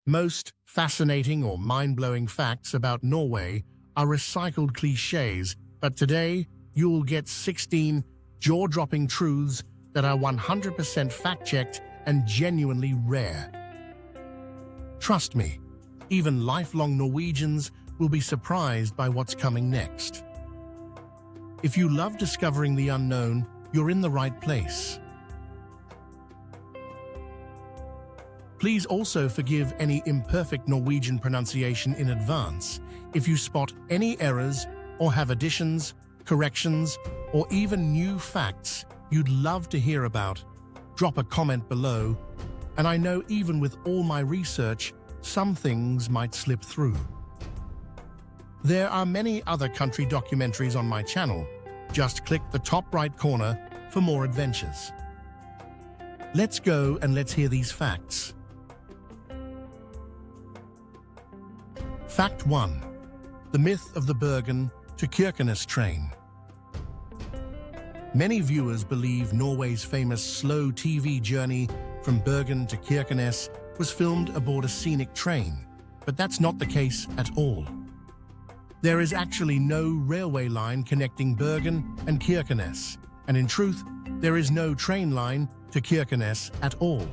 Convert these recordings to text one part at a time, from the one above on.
Most fascinating or mind-blowing facts about Norway are recycled cliches, but today you'll get 16 jaw-dropping truths that are 100% fact-checked and genuinely rare. Trust me, even lifelong Norwegians will be surprised by what's coming next. If you love discovering the unknown, you're in the right place. Please also forgive any imperfect Norwegian pronunciation in advance. If you spot any errors or have additions, corrections, or even new facts you'd love to hear about, drop a comment below. And I know even with all my research, some things might slip through. There are many other country documentaries on my channel. Just click the top right corner for more adventures. Let's go and let's hear these facts. Fact 1. The myth of the Bergen to Kirkenes train. Many viewers believe Norway's famous slow TV journey from Bergen to Kirkenes was filmed aboard a scenic train, but that's not the case at all. There is actually no railway line connecting Bergen and Kirkenes, and in truth, there is no train line to Kirkenes at all.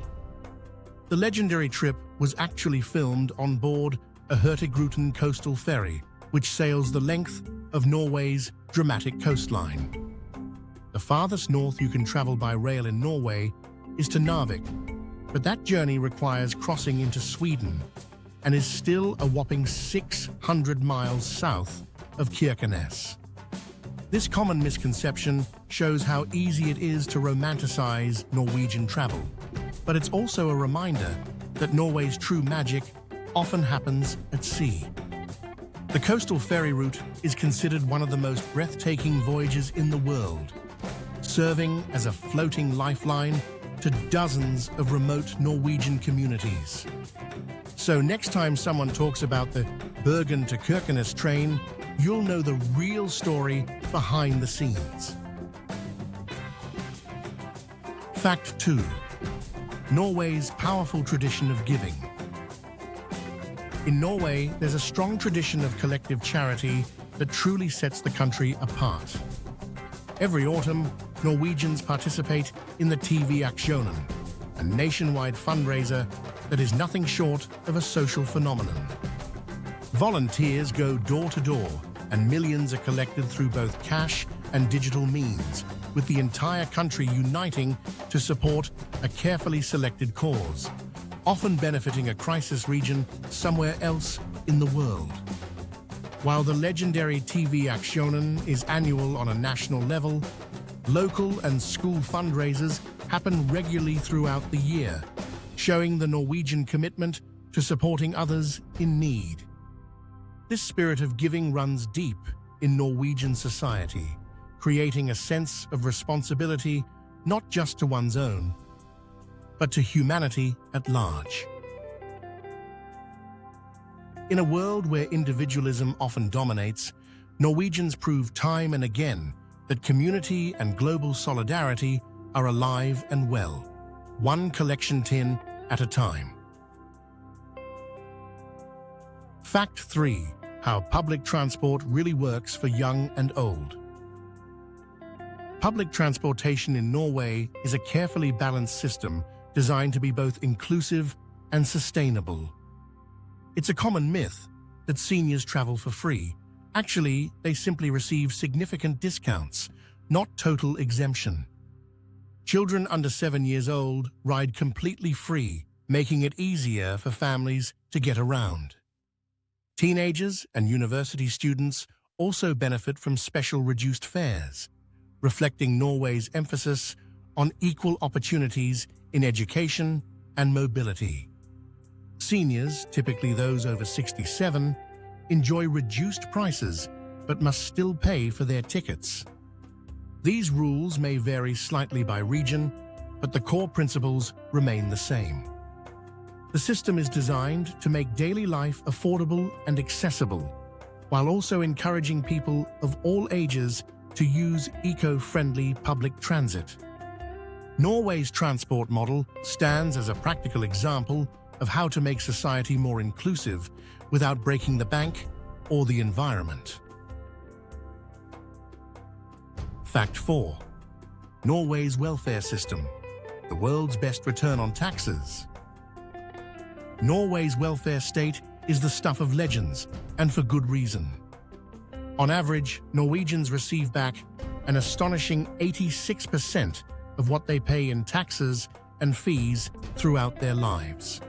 The legendary trip was actually filmed on board a Hurtigruten coastal ferry, which sails the length of Norway's dramatic coastline. The farthest north you can travel by rail in Norway is to Narvik, but that journey requires crossing into Sweden and is still a whopping 600 miles south of Kirkenes. This common misconception shows how easy it is to romanticize Norwegian travel, but it's also a reminder that Norway's true magic often happens at sea. The coastal ferry route is considered one of the most breathtaking voyages in the world, serving as a floating lifeline to dozens of remote Norwegian communities. So next time someone talks about the Bergen to Kirkenes train, you'll know the real story behind the scenes. Fact 2. Norway's powerful tradition of giving. In Norway, there's a strong tradition of collective charity that truly sets the country apart. Every autumn, Norwegians participate in the TV-aksjonen, a nationwide fundraiser that is nothing short of a social phenomenon. Volunteers go door to door, and millions are collected through both cash and digital means, with the entire country uniting to support a carefully selected cause, often benefiting a crisis region somewhere else in the world. While the legendary TV-aksjonen is annual on a national level, local and school fundraisers happen regularly throughout the year, showing the Norwegian commitment to supporting others in need. This spirit of giving runs deep in Norwegian society, creating a sense of responsibility not just to one's own, but to humanity at large. In a world where individualism often dominates, Norwegians prove time and again that community and global solidarity are alive and well, one collection tin at a time. Fact 3. How public transport really works for young and old. Public transportation in Norway is a carefully balanced system designed to be both inclusive and sustainable. It's a common myth that seniors travel for free. Actually, they simply receive significant discounts, not total exemption. Children under 7 years old ride completely free, making it easier for families to get around. Teenagers and university students also benefit from special reduced fares, reflecting Norway's emphasis on equal opportunities in education and mobility. Seniors, typically those over 67, enjoy reduced prices but must still pay for their tickets. These rules may vary slightly by region, but the core principles remain the same. The system is designed to make daily life affordable and accessible, while also encouraging people of all ages to use eco-friendly public transit. Norway's transport model stands as a practical example of how to make society more inclusive without breaking the bank or the environment. Fact 4. Norway's welfare system, the world's best return on taxes. Norway's welfare state is the stuff of legends, and for good reason. On average, Norwegians receive back an astonishing 86% of what they pay in taxes and fees throughout their lives.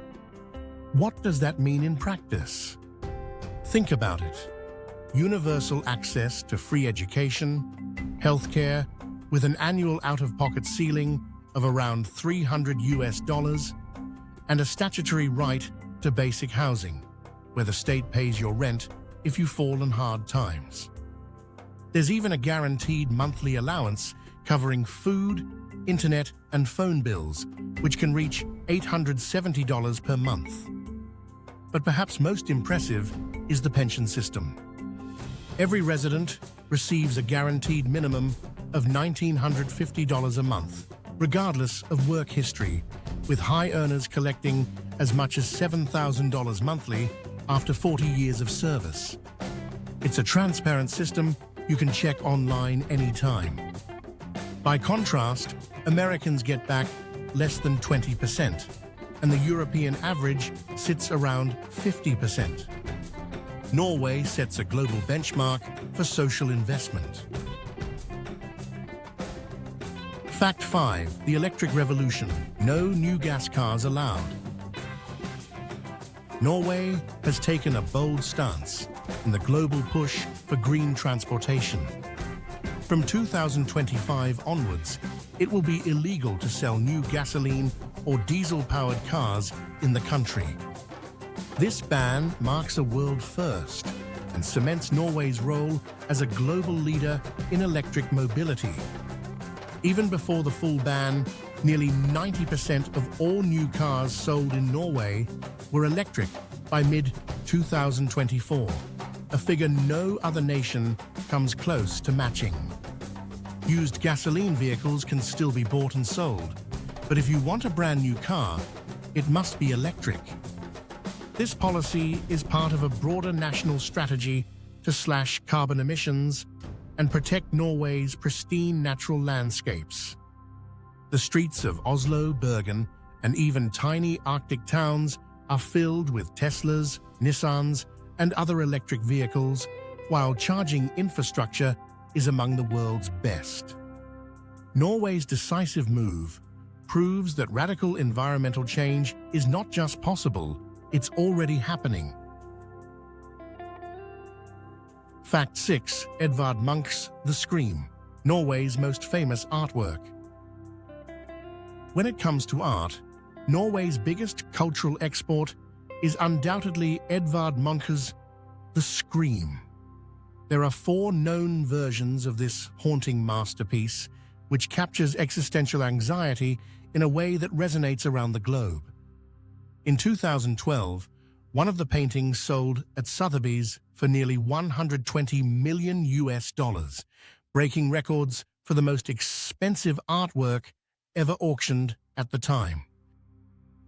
What does that mean in practice? Think about it. Universal access to free education, healthcare, with an annual out-of-pocket ceiling of around $300, and a statutory right to basic housing, where the state pays your rent if you fall on hard times. There's even a guaranteed monthly allowance covering food, internet, and phone bills, which can reach $870 per month. But perhaps most impressive is the pension system. Every resident receives a guaranteed minimum of $1,950 a month, regardless of work history, with high earners collecting as much as $7,000 monthly after 40 years of service. It's a transparent system you can check online anytime. By contrast, Americans get back less than 20%, and the European average sits around 50%. Norway sets a global benchmark for social investment. Fact 5. The electric revolution. No new gas cars allowed. Norway has taken a bold stance in the global push for green transportation. From 2025 onwards, it will be illegal to sell new gasoline or diesel-powered cars in the country. This ban marks a world first and cements Norway's role as a global leader in electric mobility. Even before the full ban, nearly 90% of all new cars sold in Norway were electric by mid-2024, a figure no other nation comes close to matching. Used gasoline vehicles can still be bought and sold, but if you want a brand new car, it must be electric. This policy is part of a broader national strategy to slash carbon emissions and protect Norway's pristine natural landscapes. The streets of Oslo, Bergen, and even tiny Arctic towns are filled with Teslas, Nissans, and other electric vehicles, while charging infrastructure is among the world's best. Norway's decisive move proves that radical environmental change is not just possible, it's already happening. Fact 6. Edvard Munch's The Scream, Norway's most famous artwork. When it comes to art, Norway's biggest cultural export is undoubtedly Edvard Munch's The Scream. There are 4 known versions of this haunting masterpiece, which captures existential anxiety in a way that resonates around the globe. In 2012, one of the paintings sold at Sotheby's for nearly $120 million, breaking records for the most expensive artwork ever auctioned at the time.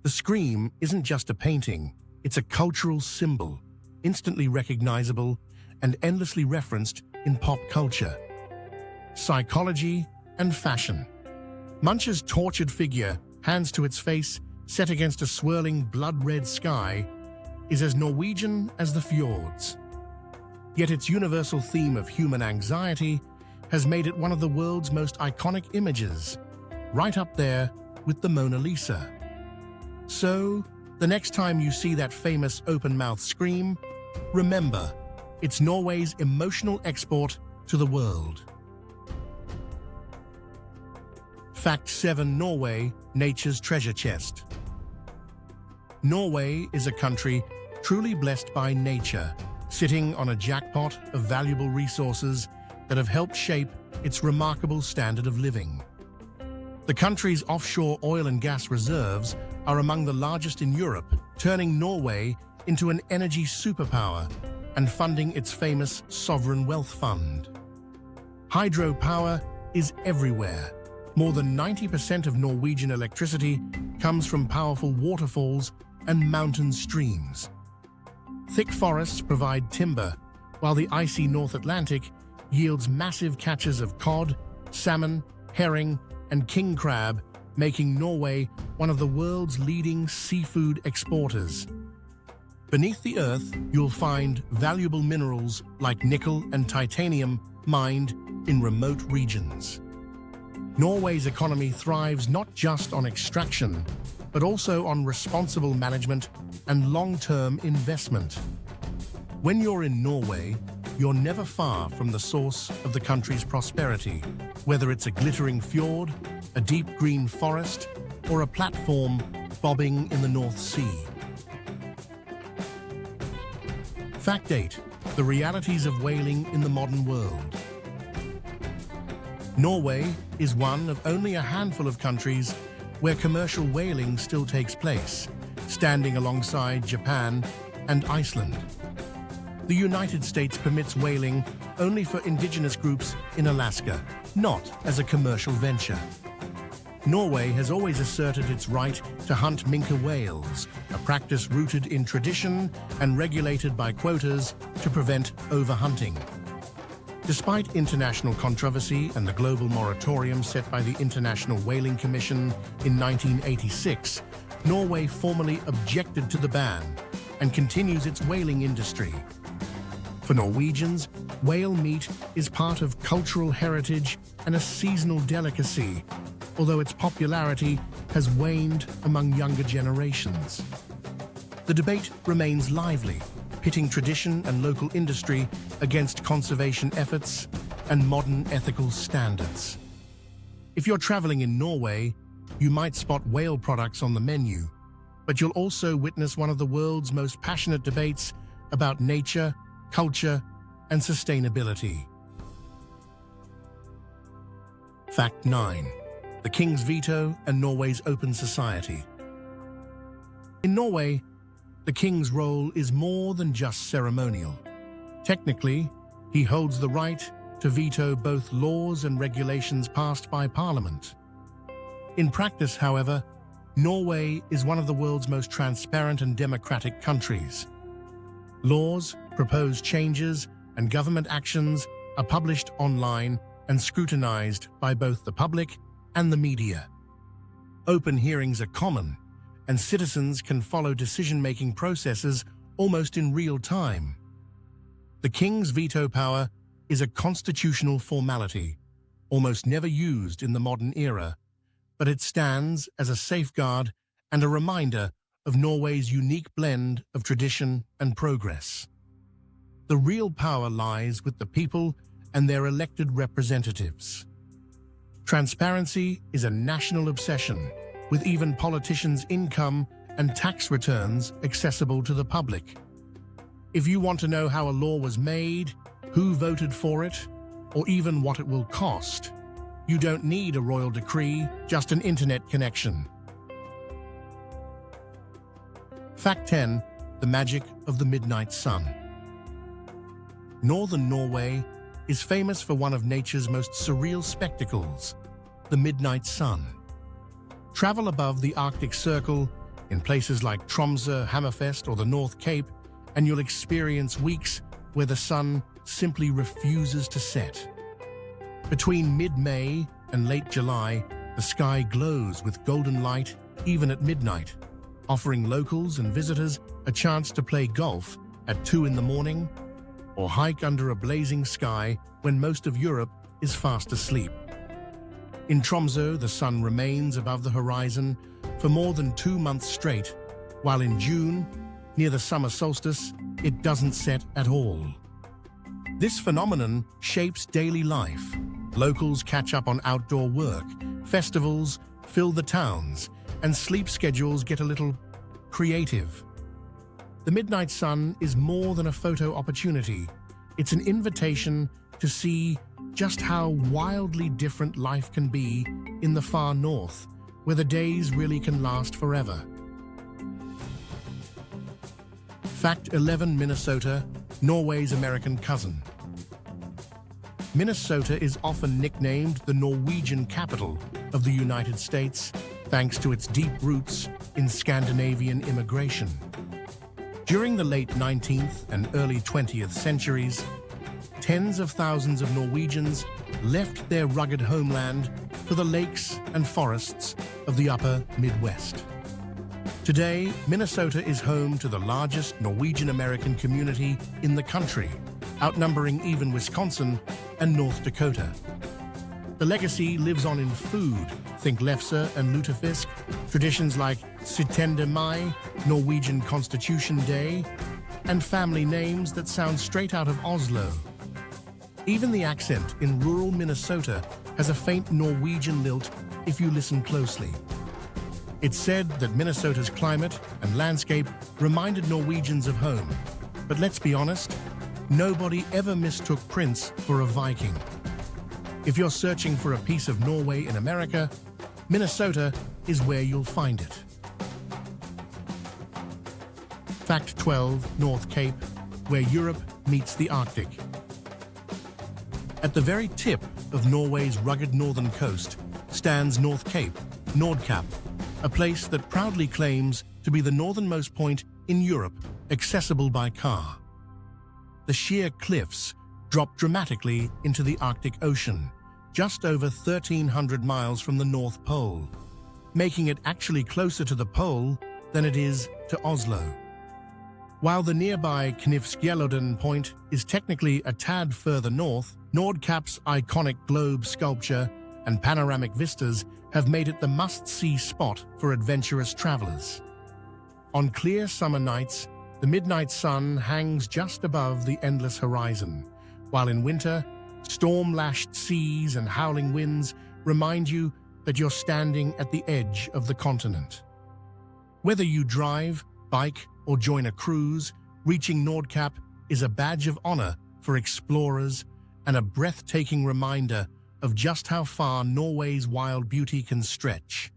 The Scream isn't just a painting, it's a cultural symbol, instantly recognizable and endlessly referenced in pop culture, psychology, and fashion. Munch's tortured figure, hands to its face, set against a swirling blood-red sky, is as Norwegian as the fjords. Yet its universal theme of human anxiety has made it one of the world's most iconic images, right up there with the Mona Lisa. So, the next time you see that famous open-mouthed scream, remember, it's Norway's emotional export to the world. Fact 7. Norway, nature's treasure chest. Norway is a country truly blessed by nature, sitting on a jackpot of valuable resources that have helped shape its remarkable standard of living. The country's offshore oil and gas reserves are among the largest in Europe, turning Norway into an energy superpower and funding its famous sovereign wealth fund. Hydropower is everywhere. More than 90% of Norwegian electricity comes from powerful waterfalls and mountain streams. Thick forests provide timber, while the icy North Atlantic yields massive catches of cod, salmon, herring, and king crab, making Norway one of the world's leading seafood exporters. Beneath the earth, you'll find valuable minerals like nickel and titanium mined in remote regions. Norway's economy thrives not just on extraction, but also on responsible management and long-term investment. When you're in Norway, you're never far from the source of the country's prosperity, whether it's a glittering fjord, a deep green forest, or a platform bobbing in the North Sea. Fact 8. The realities of whaling in the modern world. Norway is one of only a handful of countries where commercial whaling still takes place, standing alongside Japan and Iceland. The United States permits whaling only for indigenous groups in Alaska, not as a commercial venture. Norway has always asserted its right to hunt minke whales, a practice rooted in tradition and regulated by quotas to prevent overhunting. Despite international controversy and the global moratorium set by the International Whaling Commission in 1986, Norway formally objected to the ban and continues its whaling industry. For Norwegians, whale meat is part of cultural heritage and a seasonal delicacy, although its popularity has waned among younger generations. The debate remains lively, pitting tradition and local industry against conservation efforts and modern ethical standards. If you're traveling in Norway, you might spot whale products on the menu, but you'll also witness one of the world's most passionate debates about nature, culture, and sustainability. Fact 9. The King's Veto and Norway's Open Society. In Norway, the King's role is more than just ceremonial. Technically, he holds the right to veto both laws and regulations passed by Parliament. In practice, however, Norway is one of the world's most transparent and democratic countries. Laws, proposed changes, and government actions are published online and scrutinized by both the public and the media. Open hearings are common, and citizens can follow decision-making processes almost in real time. The King's veto power is a constitutional formality, almost never used in the modern era, but it stands as a safeguard and a reminder of Norway's unique blend of tradition and progress. The real power lies with the people and their elected representatives. Transparency is a national obsession, with even politicians' income and tax returns accessible to the public. If you want to know how a law was made, who voted for it, or even what it will cost, you don't need a royal decree, just an internet connection. Fact 10. The magic of the midnight sun. Northern Norway is famous for one of nature's most surreal spectacles, the midnight sun. Travel above the Arctic Circle in places like Tromsø, Hammerfest, or the North Cape, and you'll experience weeks where the sun simply refuses to set. Between mid-May and late July, the sky glows with golden light even at midnight, offering locals and visitors a chance to play golf at 2 in the morning or hike under a blazing sky when most of Europe is fast asleep. In Tromsø, the sun remains above the horizon for more than 2 months straight, while in June, near the summer solstice, it doesn't set at all. This phenomenon shapes daily life. Locals catch up on outdoor work, festivals fill the towns, and sleep schedules get a little creative. The midnight sun is more than a photo opportunity. It's an invitation to see just how wildly different life can be in the far north, where the days really can last forever. Fact 11. Minnesota, Norway's American cousin. Minnesota is often nicknamed the Norwegian capital of the United States, thanks to its deep roots in Scandinavian immigration. During the late 19th and early 20th centuries, tens of thousands of Norwegians left their rugged homeland for the lakes and forests of the upper Midwest. Today, Minnesota is home to the largest Norwegian-American community in the country, outnumbering even Wisconsin and North Dakota. The legacy lives on in food, think lefse and lutefisk, traditions like 17. Mai, Norwegian Constitution Day, and family names that sound straight out of Oslo. Even the accent in rural Minnesota has a faint Norwegian lilt if you listen closely. It's said that Minnesota's climate and landscape reminded Norwegians of home. But let's be honest, nobody ever mistook Prince for a Viking. If you're searching for a piece of Norway in America, Minnesota is where you'll find it. Fact 12, North Cape, where Europe meets the Arctic. At the very tip of Norway's rugged northern coast stands North Cape, Nordkapp, a place that proudly claims to be the northernmost point in Europe accessible by car. The sheer cliffs drop dramatically into the Arctic Ocean, just over 1,300 miles from the North Pole, making it actually closer to the pole than it is to Oslo. While the nearby Knivskjelodden point is technically a tad further north, Nordkapp's iconic globe sculpture and panoramic vistas have made it the must-see spot for adventurous travelers. On clear summer nights, the midnight sun hangs just above the endless horizon, while in winter, storm-lashed seas and howling winds remind you that you're standing at the edge of the continent. Whether you drive, bike, or join a cruise, reaching Nordkapp is a badge of honor for explorers and a breathtaking reminder of just how far Norway's wild beauty can stretch.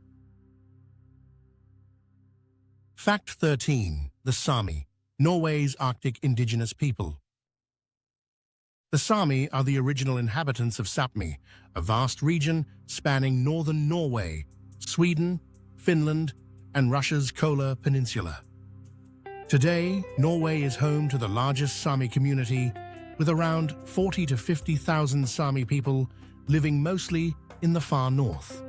Fact 13, the Sámi, Norway's Arctic indigenous people. The Sámi are the original inhabitants of Sápmi, a vast region spanning northern Norway, Sweden, Finland, and Russia's Kola Peninsula. Today, Norway is home to the largest Sámi community, with around 40 to 50,000 Sámi people living mostly in the far north.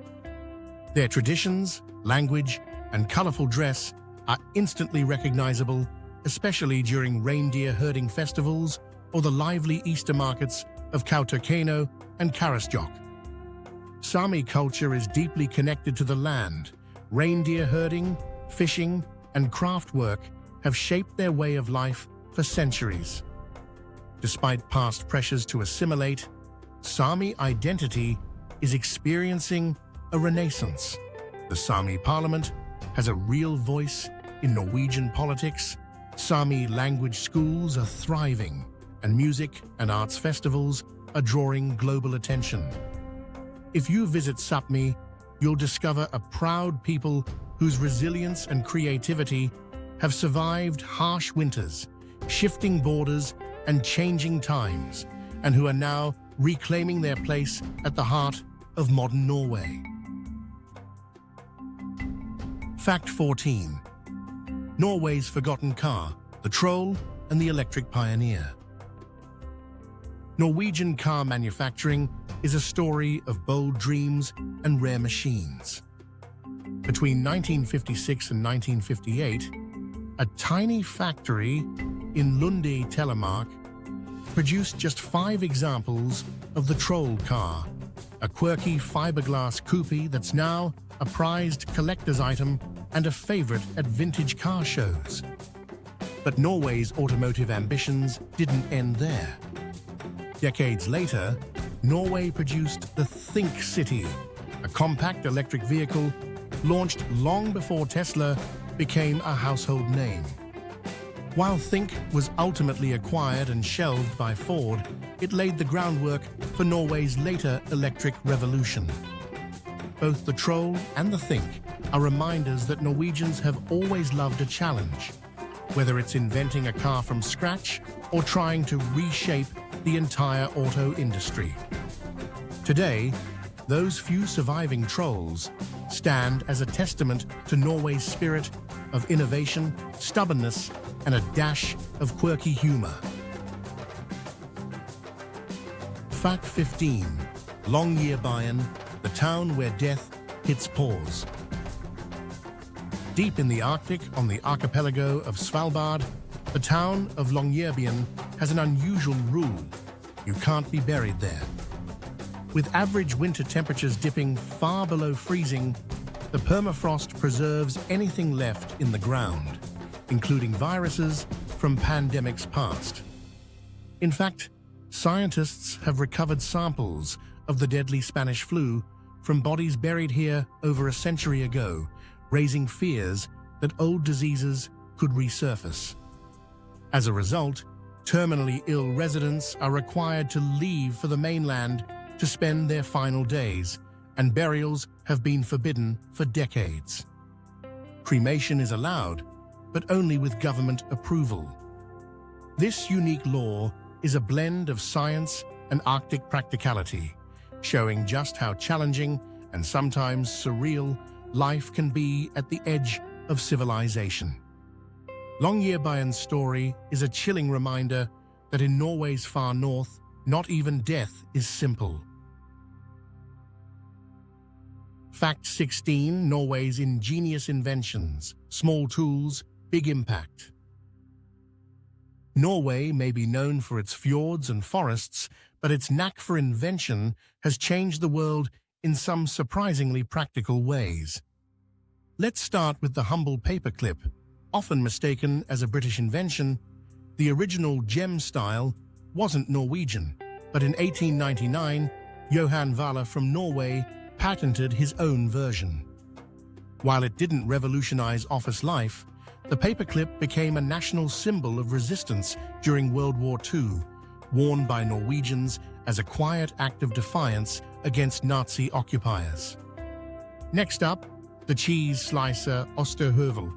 Their traditions, language, and colorful dress are instantly recognizable, especially during reindeer herding festivals or the lively Easter markets of Kautokeino and Karasjok. Sámi culture is deeply connected to the land. Reindeer herding, fishing, and craft work have shaped their way of life for centuries. Despite past pressures to assimilate, Sámi identity is experiencing a renaissance. The Sámi parliament has a real voice in Norwegian politics, Sámi language schools are thriving, and music and arts festivals are drawing global attention. If you visit Sápmi, you'll discover a proud people whose resilience and creativity have survived harsh winters, shifting borders, and changing times, and who are now reclaiming their place at the heart of modern Norway. Fact 14. Norway's forgotten car, the Troll and the electric pioneer. Norwegian car manufacturing is a story of bold dreams and rare machines. Between 1956 and 1958, a tiny factory in Lunde, Telemark, produced just 5 examples of the Troll car, a quirky fiberglass coupe that's now a prized collector's item and a favorite at vintage car shows. But Norway's automotive ambitions didn't end there. Decades later, Norway produced the Think City, a compact electric vehicle launched long before Tesla became a household name. While Think was ultimately acquired and shelved by Ford, it laid the groundwork for Norway's later electric revolution. Both the Troll and the Think are reminders that Norwegians have always loved a challenge, whether it's inventing a car from scratch or trying to reshape the entire auto industry. Today, those few surviving Trolls stand as a testament to Norway's spirit of innovation, stubbornness, and a dash of quirky humor. Fact 15. Longyearbyen, the town where death hits pause. Deep in the Arctic on the archipelago of Svalbard, the town of Longyearbyen has an unusual rule: you can't be buried there. With average winter temperatures dipping far below freezing, the permafrost preserves anything left in the ground, including viruses from pandemics past. In fact, scientists have recovered samples of the deadly Spanish flu from bodies buried here over a century ago, raising fears that old diseases could resurface. As a result, terminally ill residents are required to leave for the mainland to spend their final days, and burials have been forbidden for decades. Cremation is allowed, but only with government approval. This unique law is a blend of science and Arctic practicality, showing just how challenging and sometimes surreal life can be at the edge of civilization. Longyearbyen's story is a chilling reminder that in Norway's far north, not even death is simple. Fact 16. Norway's ingenious inventions. Small tools, big impact. Norway may be known for its fjords and forests, but its knack for invention has changed the world in some surprisingly practical ways. Let's start with the humble paperclip. Often mistaken as a British invention, the original gem style wasn't Norwegian, but in 1899, Johan Valle from Norway patented his own version. While it didn't revolutionize office life, the paperclip became a national symbol of resistance during World War II, worn by Norwegians as a quiet act of defiance against Nazi occupiers. Next up, the cheese slicer Ostehøvel.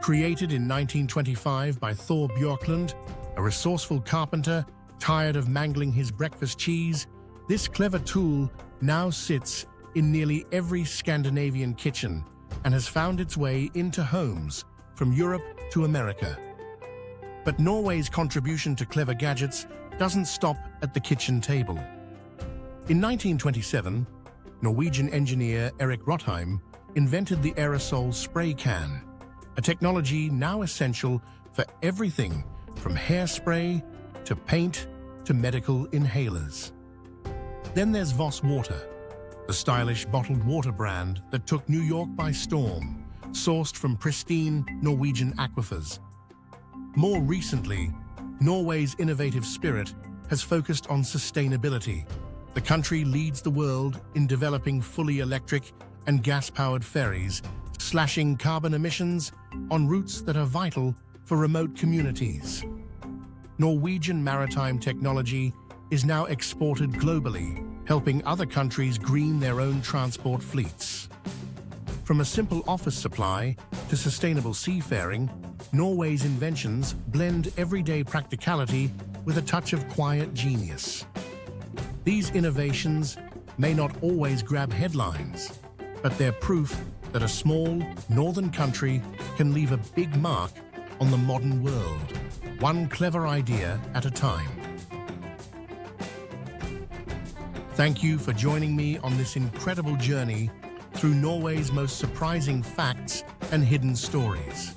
Created in 1925 by Thor Bjørklund, a resourceful carpenter tired of mangling his breakfast cheese, this clever tool now sits in nearly every Scandinavian kitchen and has found its way into homes from Europe to America. But Norway's contribution to clever gadgets doesn't stop at the kitchen table. In 1927, Norwegian engineer Erik Rotheim invented the aerosol spray can, a technology now essential for everything from hairspray to paint to medical inhalers. Then there's Voss Water, the stylish bottled water brand that took New York by storm, sourced from pristine Norwegian aquifers. More recently, Norway's innovative spirit has focused on sustainability. The country leads the world in developing fully electric and gas-powered ferries, slashing carbon emissions on routes that are vital for remote communities. Norwegian maritime technology is now exported globally, helping other countries green their own transport fleets. From a simple office supply to sustainable seafaring, Norway's inventions blend everyday practicality with a touch of quiet genius. These innovations may not always grab headlines, but they're proof that a small, northern country can leave a big mark on the modern world, one clever idea at a time. Thank you for joining me on this incredible journey through Norway's most surprising facts and hidden stories.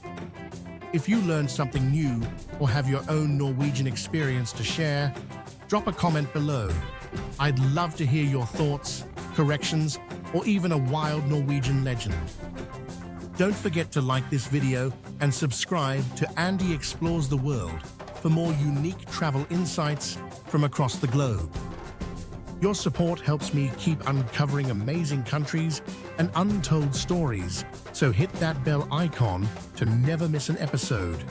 If you learned something new or have your own Norwegian experience to share, drop a comment below. I'd love to hear your thoughts, corrections, or even a wild Norwegian legend. Don't forget to like this video and subscribe to Andy Explores the World for more unique travel insights from across the globe. Your support helps me keep uncovering amazing countries and untold stories, so hit that bell icon to never miss an episode.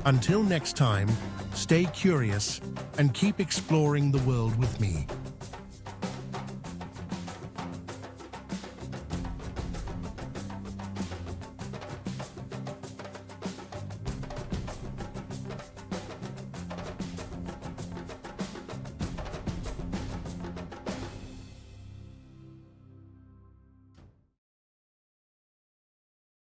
Until next time, stay curious and keep exploring the world with me.